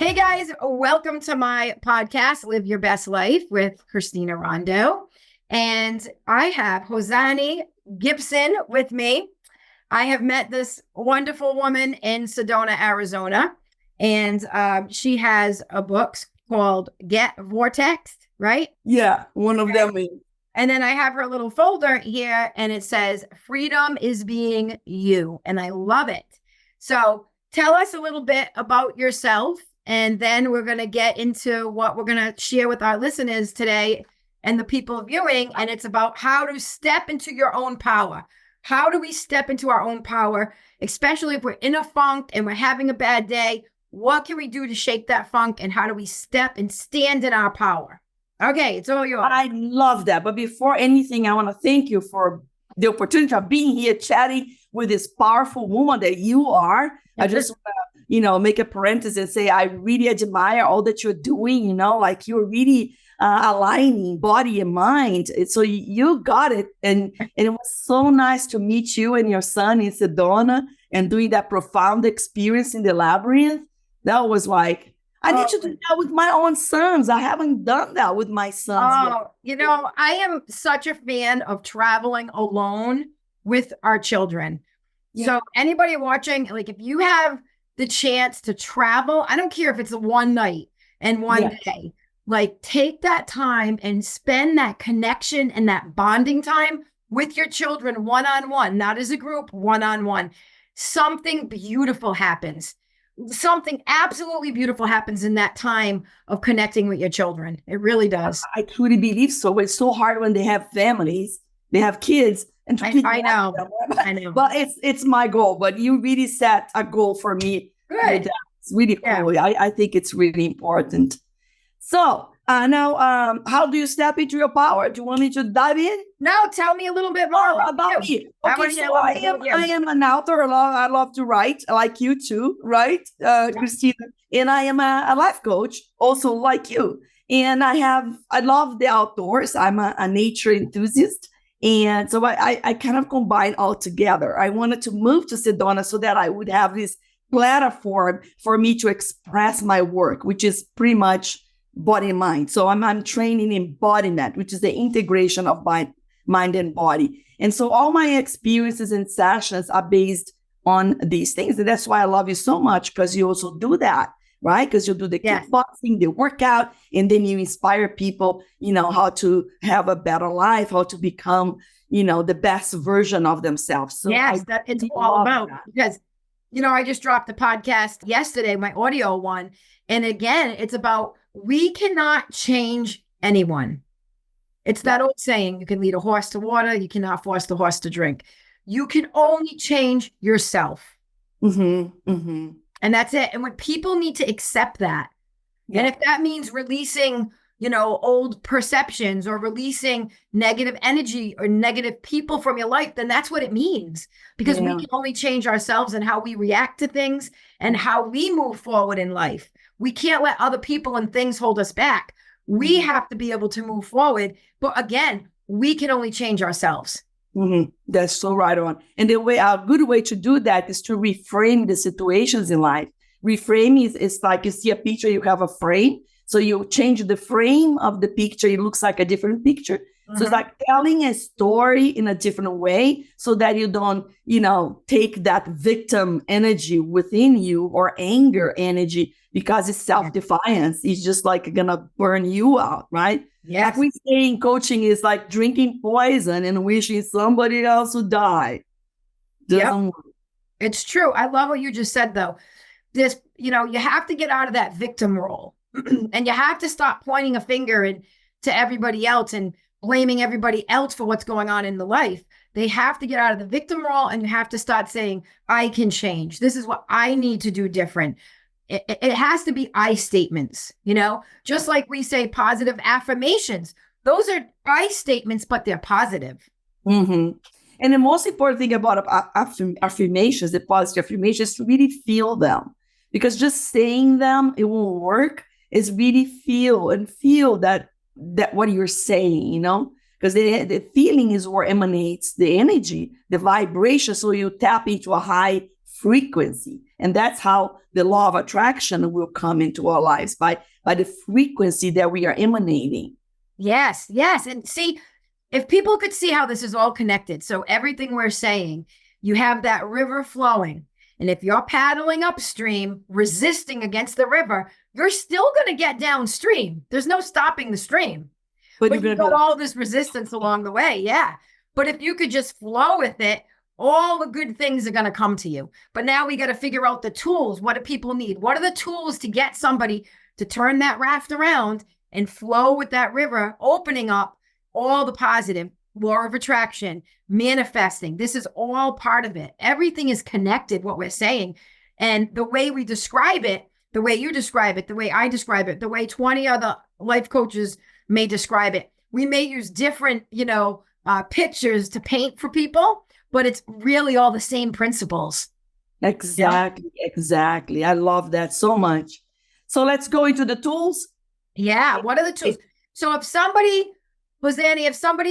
Hey guys, welcome to my podcast, Live Your Best Life with Christina Rondeau. And I have Hosanni Gibson with me. I have met this wonderful woman in Sedona, Arizona, and she has a book called Get Vortex, right? Yeah, one of them is. And then I have her little folder here and it says, Freedom is being you. And I love it. So tell us a little bit about yourself. And then we're going to get into what we're going to share with our listeners today and the people viewing. And it's about how to step into your own power. How do we step into our own power, especially if we're in a funk and we're having a bad day? What can we do to shake that funk? And how do we step and stand in our power? Okay, it's all yours. I love that. But before anything, I want to thank you for the opportunity of being here chatting with this powerful woman that you are. I just want to, make a parenthesis and say, I really admire all that you're doing, like you're really aligning body and mind. So you got it. And it was so nice to meet you and your son in Sedona and doing that profound experience in the labyrinth. That was like, I need to do that with my own sons. I haven't done that with my sons yet. I am such a fan of traveling alone with our children. Yeah. So anybody watching, like if you have the chance to travel, I don't care if it's one night and one day, like take that time and spend that connection and that bonding time with your children one-on-one, not as a group, one-on-one. Something beautiful happens. Something absolutely beautiful happens in that time of connecting with your children. It really does. I truly believe so. It's so hard when they have families, they have kids. And I know. But it's my goal. But you really set a goal for me. Good. It's really cool. Yeah. I think it's really important. So now, how do you step into your power? Do you want me to dive in? No, tell me a little bit more about me. Okay, so I am an author. I love to write, like you too, right, Christina? And I am a life coach, also like you. And I love the outdoors. I'm a nature enthusiast. And so I kind of combine all together. I wanted to move to Sedona so that I would have this platform for me to express my work, which is pretty much body and mind. So I'm training embodiment, which is the integration of mind and body. And so all my experiences and sessions are based on these things. And that's why I love you so much, because you also do that, right? Because you do the kickboxing, the workout, and then you inspire people, how to have a better life, how to become, the best version of themselves. So yes, that it's all about that. Because, I just dropped the podcast yesterday, my audio one. And again, it's about, we cannot change anyone. It's that old saying, you can lead a horse to water, you cannot force the horse to drink. You can only change yourself. Mm-hmm, mm-hmm. And that's it. And when people need to accept that, and if that means releasing, old perceptions or releasing negative energy or negative people from your life, then that's what it means. Because we can only change ourselves and how we react to things and how we move forward in life. We can't let other people and things hold us back. We have to be able to move forward. But again, we can only change ourselves. Mm-hmm. That's so right on. And a good way to do that is to reframe the situations in life. Reframe is like you see a picture, you have a frame. So you change the frame of the picture, it looks like a different picture. Mm-hmm. So it's like telling a story in a different way so that you don't, take that victim energy within you or anger energy, because it's self-defiance. It's just like gonna burn you out, right? Yeah. Like we say in coaching, is like drinking poison and wishing somebody else would die. Doesn't work. It's true. I love what you just said, though. This, you have to get out of that victim role. And you have to stop pointing a finger to everybody else and blaming everybody else for what's going on in the life. They have to get out of the victim role, and you have to start saying, I can change. This is what I need to do different. It has to be I statements, just like we say positive affirmations. Those are I statements, but they're positive. Mm-hmm. And the most important thing about affirmations, the positive affirmations, is to really feel them. Because just saying them, it won't work. It's really feel that what you're saying, because the feeling is what emanates the energy, the vibration. So you tap into a high frequency. And that's how the law of attraction will come into our lives, by the frequency that we are emanating. Yes, yes. And see, if people could see how this is all connected, so everything we're saying, you have that river flowing. And if you're paddling upstream, resisting against the river, you're still going to get downstream. There's no stopping the stream. But you've got all this resistance along the way. Yeah. But if you could just flow with it, all the good things are going to come to you. But now we got to figure out the tools. What do people need? What are the tools to get somebody to turn that raft around and flow with that river, opening up all the positive, law of attraction, manifesting? This is all part of it. Everything is connected, what we're saying. And the way we describe it, the way you describe it, the way I describe it, the way 20 other life coaches may describe it, we may use different, pictures to paint for people, but it's really all the same principles. Exactly. I love that so much. So let's go into the tools. Yeah. What are the tools? So if somebody's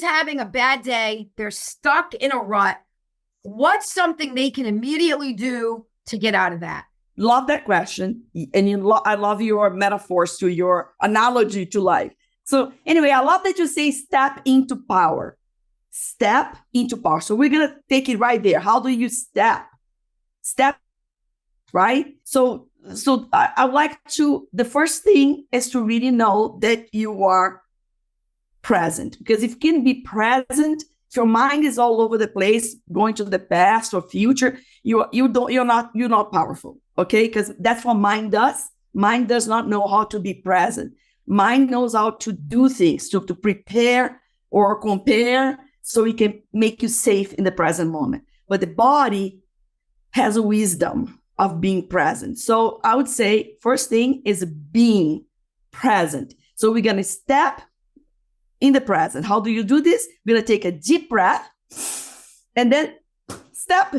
having a bad day, they're stuck in a rut, what's something they can immediately do to get out of that? Love that question. And I love your metaphors, to your analogy to life. So anyway, I love that you say step into power. Step into power. So we're going to take it right there. How do you step? Step, right? So I would like to, the first thing is to really know that you are present. Because if you can be present, if your mind is all over the place, going to the past or future, you're not powerful. Okay? Because that's what mind does. Mind does not know how to be present. Mind knows how to do things, to prepare or compare, so it can make you safe in the present moment. But the body has a wisdom of being present. So I would say first thing is being present. So we're going to step in the present. How do you do this? We're going to take a deep breath and then step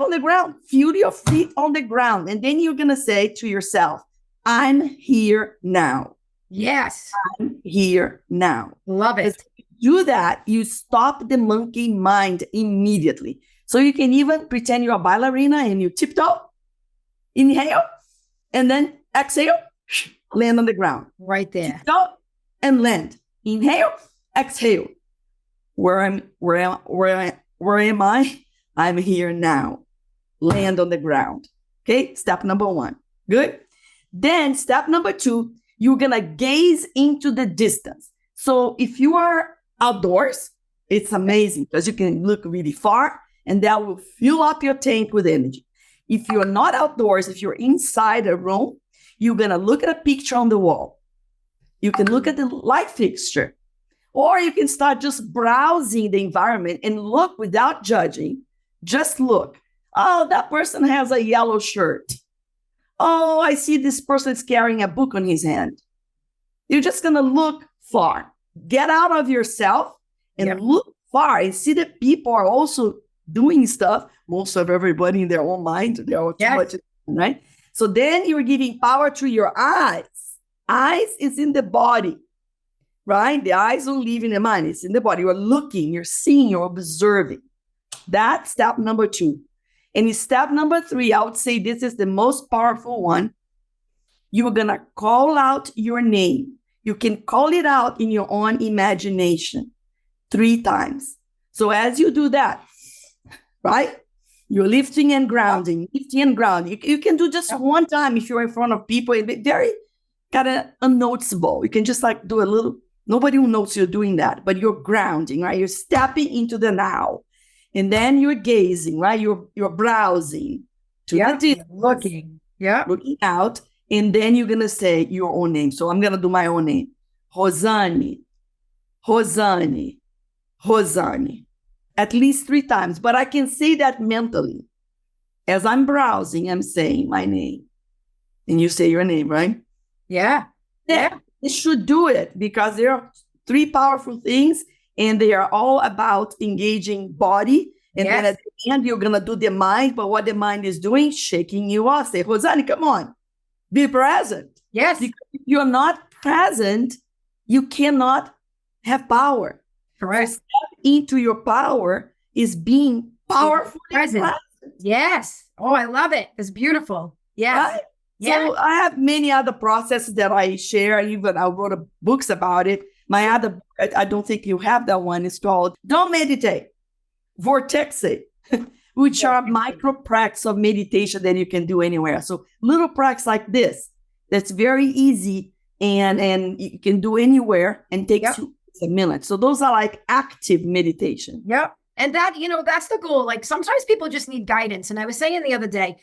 on the ground. Feel your feet on the ground. And then you're going to say to yourself, I'm here now. Yes. I'm here now. Love it. Do that, you stop the monkey mind immediately. So you can even pretend you're a ballerina and you tiptoe, inhale, and then exhale, land on the ground. Right there. Tiptoe and land. Inhale, exhale. Where am I? I'm here now. Land on the ground. Okay, step number 1. Good. Then step number 2, you're gonna gaze into the distance. So if you are outdoors, it's amazing because you can look really far and that will fill up your tank with energy. If you're not outdoors, if you're inside a room, you're going to look at a picture on the wall. You can look at the light fixture, or you can start just browsing the environment and look without judging. Just look. Oh, that person has a yellow shirt. Oh, I see this person is carrying a book on his hand. You're just going to look far. Get out of yourself and look far and see that people are also doing stuff. Most of everybody in their own mind, they're all too much, right? So then you're giving power to your eyes. Eyes is in the body, right? The eyes don't live in the mind. It's in the body. You're looking, you're seeing, you're observing. That's step number 2. And in step number 3, I would say this is the most powerful one. You're going to call out your name. You can call it out in your own imagination 3 times. So as you do that, right? You're lifting and grounding. You can do just 1 time if you're in front of people. It'll be very kind of unnoticeable. You can just like do a little, nobody will notice you're doing that, but you're grounding, right? You're stepping into the now. And then you're gazing, right? You're browsing to the distance, looking out. And then you're going to say your own name. So I'm going to do my own name. Rosane. At least 3 times. But I can say that mentally. As I'm browsing, I'm saying my name. And you say your name, right? Yeah. You should do it because there are 3 powerful things. And they are all about engaging body. And then at the end, you're going to do the mind. But what the mind is doing, shaking you off. Say, Rosane, come on. Be present. Yes. Because if you're not present, you cannot have power. Correct. So step into your power is being powerful. Present. Yes. Oh, I love it. It's beautiful. Yes. Right? Yeah. So I have many other processes that I share. Even I wrote books about it. My other, I don't think you have that one. It's called Don't Meditate, Vortex It, which are micro practices of meditation that you can do anywhere. So little practice like this, that's very easy and you can do anywhere and takes you a minute. So those are like active meditation. Yep. And that, that's the goal. Like sometimes people just need guidance. And I was saying the other day,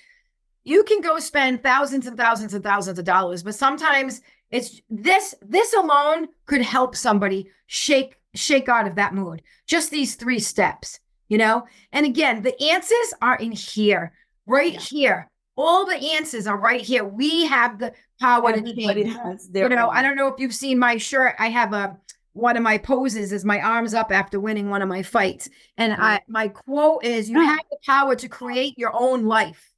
you can go spend thousands and thousands and thousands of dollars, but sometimes it's this alone could help somebody shake out of that mood. Just these 3 steps, And again, the answers are in here, right here. All the answers are right here. We have the power to change. I don't know if you've seen my shirt. I have one of my poses is my arms up after winning one of my fights. And my quote is, you have the power to create your own life.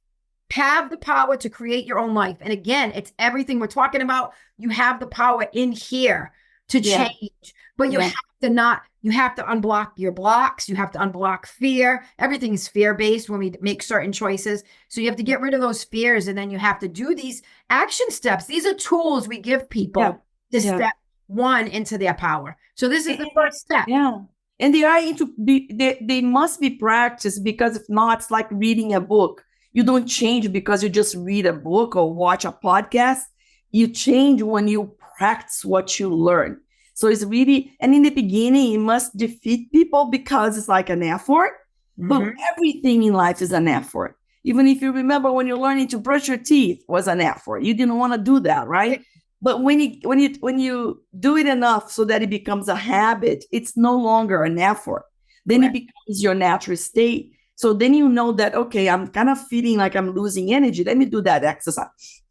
Have the power to create your own life. And again, it's everything we're talking about. You have the power in here to change, but you have to unblock your blocks. You have to unblock fear. Everything's fear-based when we make certain choices. So you have to get rid of those fears. And then you have to do these action steps. These are tools we give people to step 1 into their power. So this is the first step. Yeah. And they must be practiced, because if not, it's like reading a book. You don't change because you just read a book or watch a podcast. You change when you practice what you learn. So it's really, and in the beginning, it must defeat people because it's like an effort. But everything in life is an effort. Even if you remember when you're learning to brush your teeth was an effort. You didn't want to do that, right? But when you do it enough so that it becomes a habit, it's no longer an effort. Then it becomes your natural state. So then you know that, okay, I'm kind of feeling like I'm losing energy. Let me do that exercise.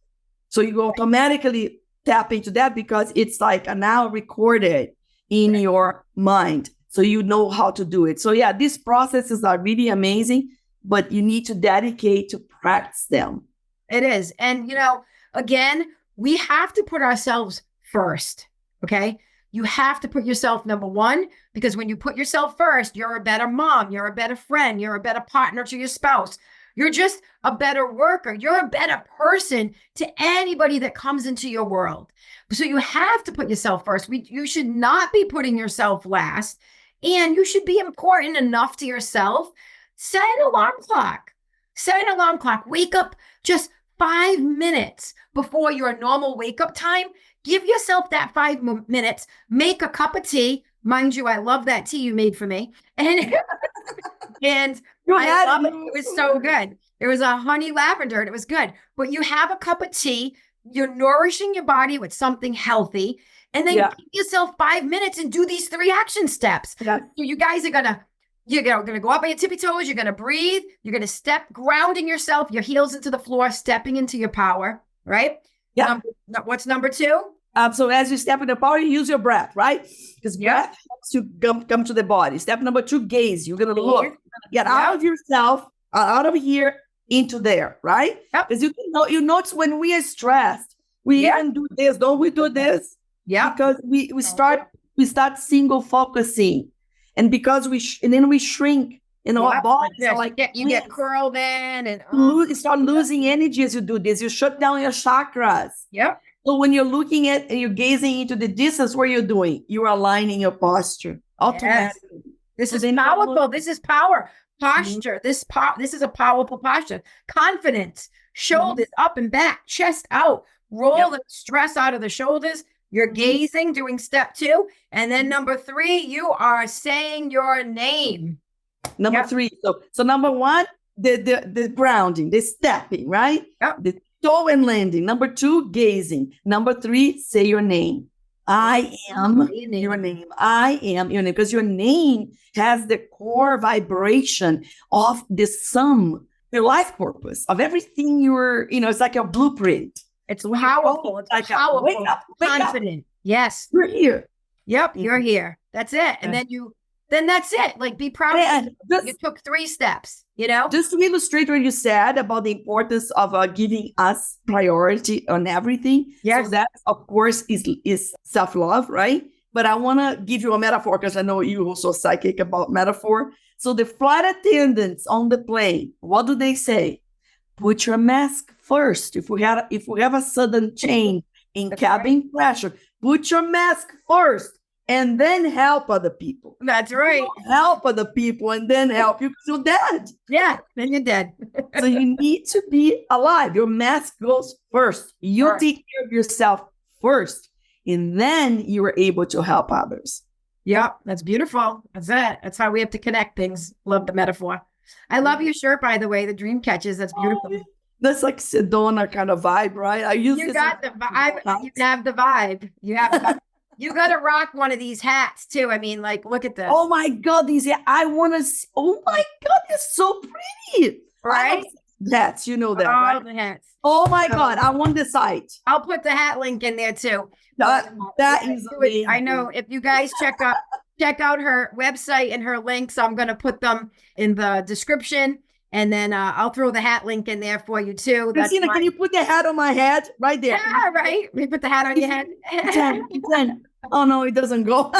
So you automatically tap into that because it's like now recorded in your mind. So you know how to do it. So yeah, these processes are really amazing, but you need to dedicate to practice them. It is. And, again, we have to put ourselves first. Okay. You have to put yourself number 1, because when you put yourself first, you're a better mom, you're a better friend, you're a better partner to your spouse. You're just a better worker. You're a better person to anybody that comes into your world. So you have to put yourself first. You should not be putting yourself last, and you should be important enough to yourself. Set an alarm clock. Set an alarm clock. Wake up just 5 minutes before your normal wake-up time. Give yourself that 5 minutes. Make a cup of tea. Mind you, I love that tea you made for me. And I love it. It was so good. It was a honey lavender and it was good. But you have a cup of tea. You're nourishing your body with something healthy. And then give yourself 5 minutes and do these 3 action steps. Yeah. So you guys are you're gonna go up on your tippy toes. You're gonna breathe. You're gonna step, grounding yourself, your heels into the floor, stepping into your power. Right? Yeah. What's number 2? So as you step in the power, you use your breath, right? Because breath helps you come to the body. Step number 2, gaze. You're gonna look, get out of yourself, out of here into there, right? Because you notice when we are stressed, we even do this. Don't we do this? Yeah. Because we start single focusing, and because then we shrink. Our bodies are like you get curled in and you start losing energy as you do this. You shut down your chakras. Yep. So when you're looking at and you're gazing into the distance, what you're doing, you're aligning your posture automatically. This is powerful. This is power. Posture. This is a powerful posture. Confidence. Shoulders up and back. Chest out. Roll the stress out of the shoulders. You're gazing, doing step 2. And then number 3, you are saying your name. Number 3. So number 1, the grounding, the stepping, right? Yep. The toe and landing. Number 2, gazing. Number 3, say your name. I am your name. I am your name. Because your name has the core vibration of the sum, your life purpose, of everything it's like a blueprint. It's powerful. It's like powerful. Wake up, confident. Yes. You're here. Yep. You're here. That's it. And then that's it. Like, be proud of yourself. You took 3 steps, Just to illustrate what you said about the importance of giving us priority on everything. Yes. So that, of course, is self-love, right? But I want to give you a metaphor because I know you're also psychic about metaphor. So the flight attendants on the plane, what do they say? put your mask first. If we have a sudden change in cabin pressure, put your mask first and then help other people. That's right. Help other people and then help you because you're dead. Yeah, then you're dead. So you need to be alive. Your mask goes first. You take care of yourself first, and then you are able to help others. Yep, that's beautiful. That's it. That's how we have to connect things. Love the metaphor. I love your shirt, by the way, the dream catches. That's beautiful. That's like Sedona kind of vibe, right? I use You got the vibe. You have the vibe. You have. You got to rock one of these hats too. I mean, like, look at this. Oh my God, I want to. Oh my God, they're so pretty. Right? Hats, you know that, all right? The hats. Oh my God, I want the site. I'll put the hat link in there too. That is amazing. I know. If you guys check out her website and her links, I'm going to put them in the description. And then I'll throw the hat link in there for you too. Christina, can you put the hat on my head right there? Yeah, right. We put the hat on your head. Oh no, it doesn't go.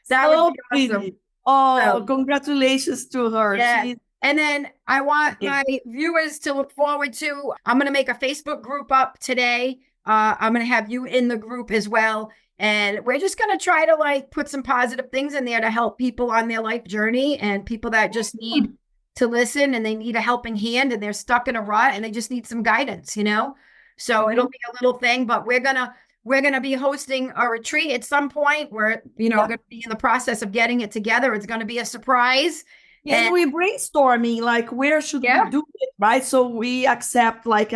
That would be awesome. Oh, congratulations to her. Yeah. And then I want my viewers to look forward to, I'm going to make a Facebook group up today. I'm going to have you in the group as well. And we're just going to try to like put some positive things in there to help people on their life journey and people that just need to listen and they need a helping hand and they're stuck in a rut and they just need some guidance, you know? So it'll be a little thing, but we're going to be hosting a retreat at some point. We're, going to be in the process of getting it together. It's going to be a surprise. Yeah, and we're brainstorming, like, where should we do it, right? So we accept, like,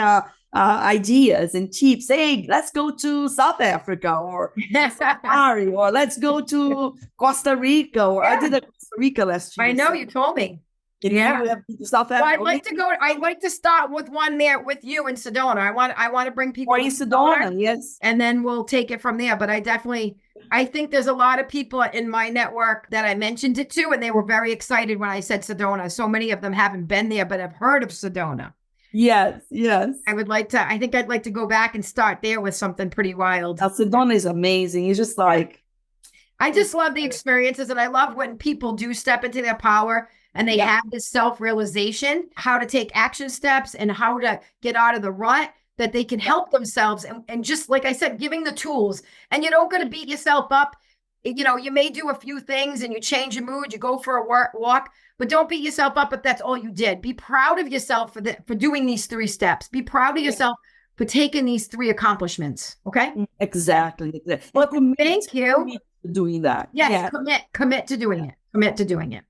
ideas and tips. Hey, let's go to South Africa or Safari, or let's go to Costa Rica. Or I did a Costa Rica last year. I know, you told me. South Africa. Well, I'd like to go. I'd like to start with one there with you in Sedona. I want to bring people in Sedona, yes, and then we'll take it from there. But I think there's a lot of people in my network that I mentioned it to, and they were very excited when I said Sedona. So many of them haven't been there, but have heard of Sedona. Yes. I think I'd like to go back and start there with something pretty wild. Sedona is amazing. It's just like, I just love the experiences, and I love when people do step into their power and they have this self-realization, how to take action steps and how to get out of the rut, that they can help themselves. And just like I said, giving the tools, and you don't got to beat yourself up. You may do a few things and you change your mood, you go for a walk, but don't beat yourself up if that's all you did. Be proud of yourself for doing these 3 steps. Be proud of yourself for taking these 3 accomplishments. Okay. Exactly. Well, thank you for doing that. Yes. Commit to doing it. Commit to doing it.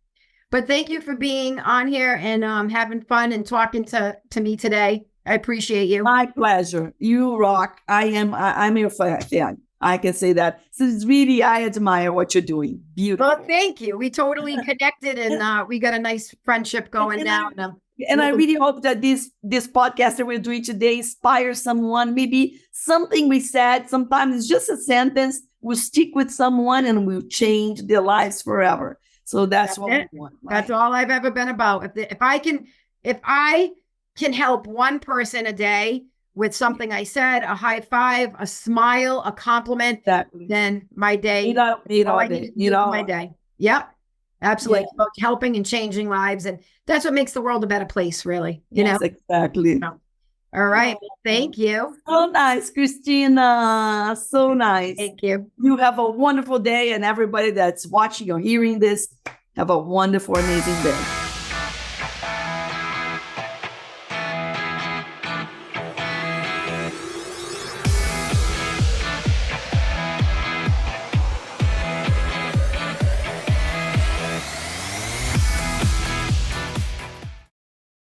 But thank you for being on here and having fun and talking to me today. I appreciate you. My pleasure. You rock. I'm your fan. I can say that. So it's really, I admire what you're doing. Beautiful. Well, thank you. We totally connected and we got a nice friendship going now. And I really hope that this podcast that we're doing today inspires someone. Maybe something we said, sometimes it's just a sentence, will stick with someone and will change their lives forever. So that's what we want. Right? That's all I've ever been about. If I can help one person a day with something I said, a high five, a smile, a compliment, then my day, my day. Yep. Absolutely. Yeah. About helping and changing lives. And that's what makes the world a better place, really. You know? Exactly. All right. Thank you. So nice, Christina. So nice. Thank you. You have a wonderful day, and everybody that's watching or hearing this, have a wonderful, amazing day.